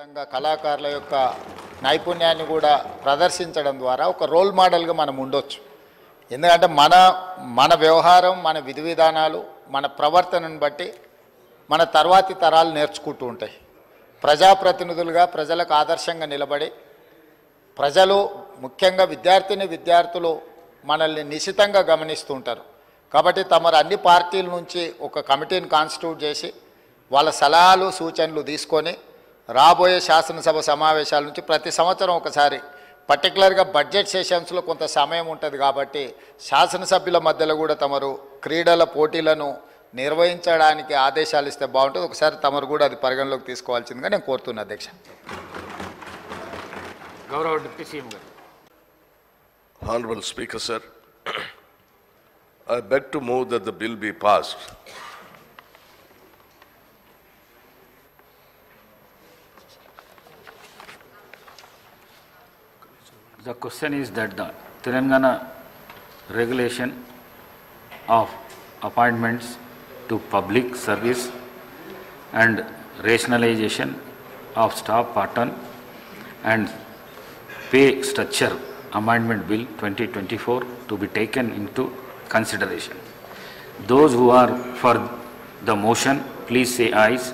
అదేవిధంగా కళాకారుల యొక్క నైపుణ్యాన్ని కూడా ప్రదర్శించడం ద్వారా ఒక రోల్ మోడల్గా మనం ఉండొచ్చు. ఎందుకంటే మన వ్యవహారం, మన విధి విధానాలు, మన ప్రవర్తనను బట్టి మన తర్వాతి తరాలు నేర్చుకుంటూ ఉంటాయి. ప్రజాప్రతినిధులుగా ప్రజలకు ఆదర్శంగా నిలబడి ప్రజలు, ముఖ్యంగా విద్యార్థులు మనల్ని నిశితంగా గమనిస్తూ ఉంటారు. కాబట్టి తమరు అన్ని పార్టీల నుంచి ఒక కమిటీని కాన్స్టిట్యూట్ చేసి వాళ్ళ సలహాలు సూచనలు తీసుకొని రాబోయే శాసనసభ సమావేశాల నుంచి ప్రతి సంవత్సరం ఒకసారి పర్టికులర్గా బడ్జెట్ సెషన్స్లో కొంత సమయం ఉంటుంది కాబట్టి శాసనసభ్యుల మధ్యలో కూడా తమరు క్రీడల పోటీలను నిర్వహించడానికి ఆదేశాలు ఇస్తే బాగుంటుంది. ఒకసారి తమరు కూడా అది పరిగణలోకి తీసుకోవాల్సిందిగా నేను కోరుతున్నా అధ్యక్ష. గౌరవ డిప్యూటీ సీఎం గారు. Honorable Speaker, sir, I beg to move that the bill be passed. The question is that the Telangana regulation of appointments to public service and rationalization of staff pattern and pay structure amendment bill 2024 to be taken into consideration. Those who are for the motion, please say ayes.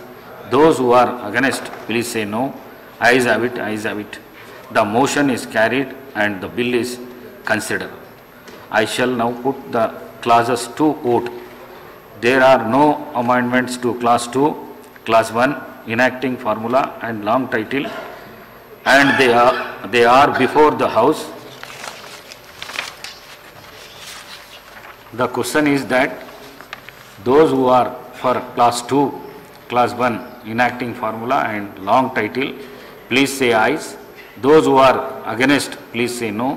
Those who are against, please say no. Ayes have it, ayes have it. The motion is carried and the bill is considered. I shall now put the clauses to vote. There are no amendments to class 2, class 1, enacting formula and long title, and they are before the House. The question is that those who are for class 2, class 1, enacting formula and long title, please say ayes. Those who are against, please say no.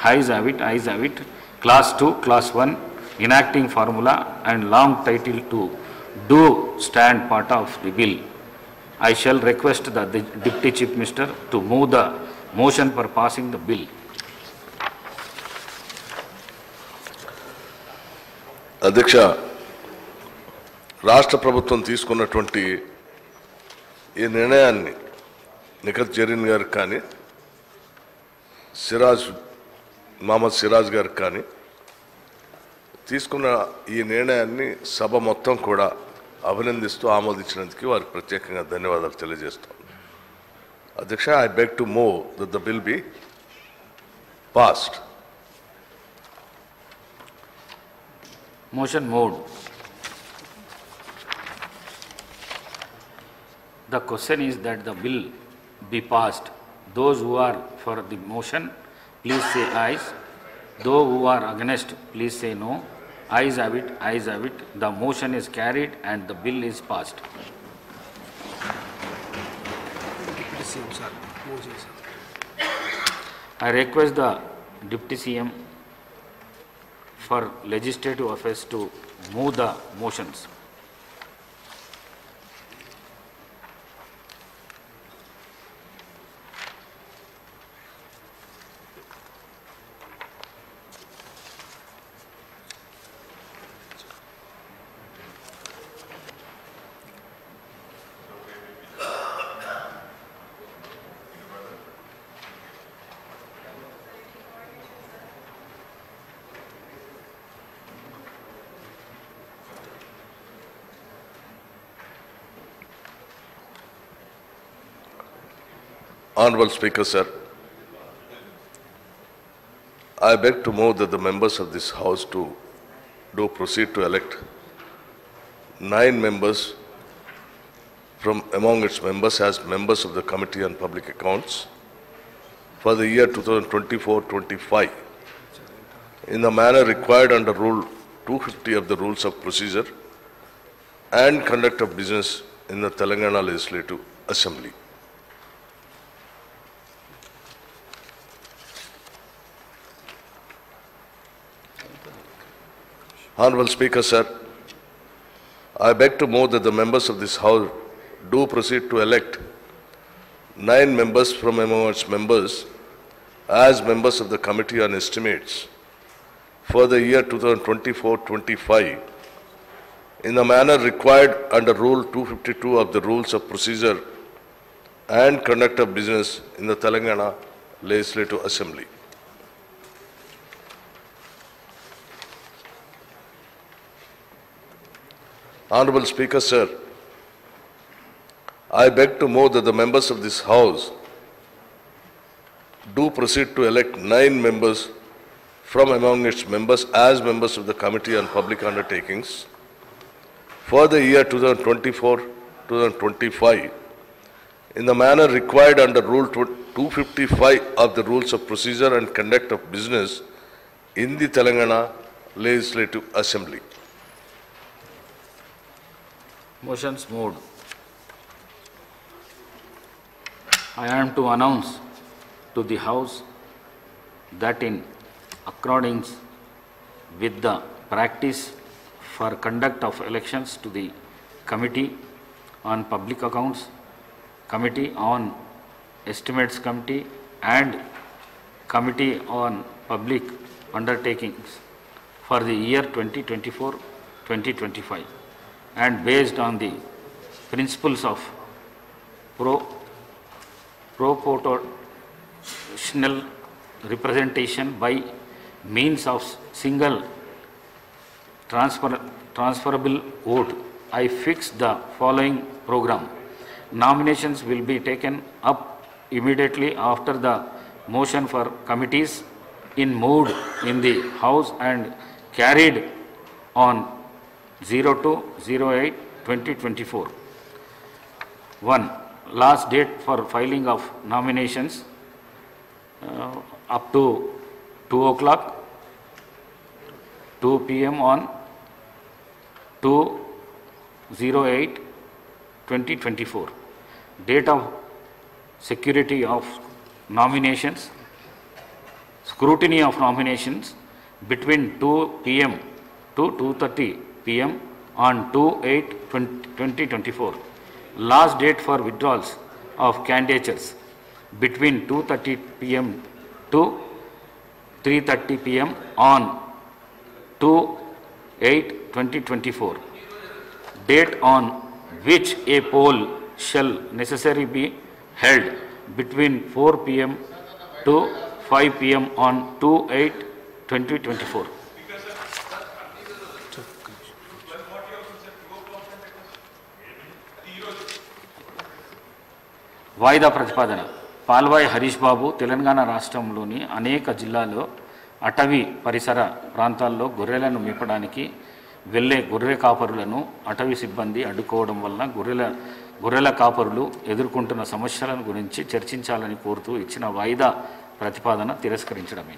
Ayes have it, ayes have it. Class 2, class 1, enacting formula and long title to do stand part of the bill. I shall request the Deputy Chief Minister to move the motion for passing the bill. అధ్యక్ష, రాష్ట్ర ప్రభుత్వం తీసుకున్నటువంటి ఈ నిర్ణయాన్ని నిఖత్ జరీన్ గారికి కానీ, మహమ్మద్ సిరాజ్ గారికి కానీ తీసుకున్న ఈ నిర్ణయాన్ని సభ మొత్తం కూడా అభినందిస్తూ ఆమోదించినందుకు వారికి ప్రత్యేకంగా ధన్యవాదాలు తెలియజేస్తాం. అధ్యక్ష, I beg to move that the bill be passed. Motion moved. The question is that the bill be passed. Those who are for the motion, please say ayes. Those who are against, please say no. Ayes have it, ayes have it. The motion is carried and the bill is passed. I request the Deputy CM for Legislative Affairs to move the motions. Honorable Speaker, sir, I beg to move that the members of this House do proceed to elect 9 members from among its members as members of the Committee on Public Accounts for the year 2024-25 in the manner required under Rule 250 of the Rules of Procedure and Conduct of Business in the Telangana Legislative Assembly. Honorable Speaker, sir, I beg to move that the members of this House do proceed to elect 9 members from among its members as members of the Committee on Estimates for the year 2024-25 in the manner required under Rule 252 of the Rules of Procedure and conduct of business in the Telangana Legislative Assembly. Honorable Speaker, sir, I beg to move that the members of this House do proceed to elect 9 members from among its members as members of the Committee on Public Undertakings for the year 2024-2025 in the manner required under Rule 255 of the Rules of Procedure and Conduct of Business in the Telangana Legislative Assembly. Motions moved. I am to announce to the House that in accordance with the practice for conduct of elections to the Committee on Public Accounts, Committee on Estimates Committee and Committee on Public Undertakings for the year 2024-2025, and based on the principles of proportional representation by means of single transferable vote, I fix the following program. Nominations will be taken up immediately after the motion for committees moved in the House and carried on 02/08/2024. 1. Last date for filing of nominations up to 2 o'clock, 2 p.m. on 2/08/2024. Date of security of nominations, scrutiny of nominations between 2 p.m. to 2:30 p.m. on 2/8/2024. Last date for withdrawals of candidatures between 2:30 p.m. to 3:30 p.m. on 2/8/2024. Date on which a poll shall necessarily be held between 4 p.m. to 5 p.m. on 2/8/2024. వాయిదా ప్రతిపాదన. పాల్వాయి హరీష్ బాబు తెలంగాణ రాష్ట్రంలోని అనేక జిల్లాల్లో అటవీ పరిసర ప్రాంతాల్లో గొర్రెలను మేపడానికి వెళ్ళే గొర్రె కాపరులను అటవీ సిబ్బంది అడ్డుకోవడం వలన గొర్రెల కాపరులు ఎదుర్కొంటున్న సమస్యలను గురించి చర్చించాలని కోరుతూ ఇచ్చిన వాయిదా ప్రతిపాదన తిరస్కరించడమే.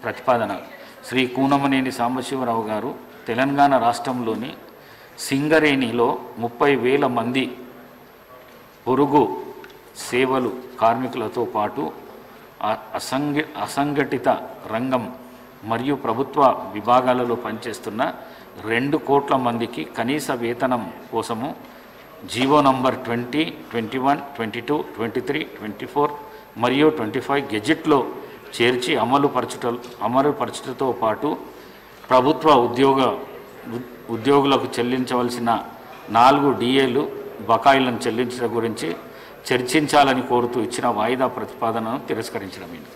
ప్రతిపాదన. శ్రీ కూనమనేని సాంబశివరావు గారు తెలంగాణ రాష్ట్రంలోని సింగరేణిలో 30,000 మంది పొరుగు సేవలు కార్మికులతో పాటు అసంఘటిత రంగం మరియు ప్రభుత్వ విభాగాలలో పనిచేస్తున్న 2 కోట్ల మందికి కనీస వేతనం కోసము జీవో నంబర్ 20, 21, 22, 23, 24 మరియు 25 గెజెట్లో చేర్చి అమలుపరచుటతో పాటు ప్రభుత్వ ఉద్యోగులకు చెల్లించవలసిన 4 DAలు బకాయిలను చెల్లించడం గురించి చర్చించాలని కోరుతూ ఇచ్చిన వాయిదా ప్రతిపాదనను తిరస్కరించడమైంది.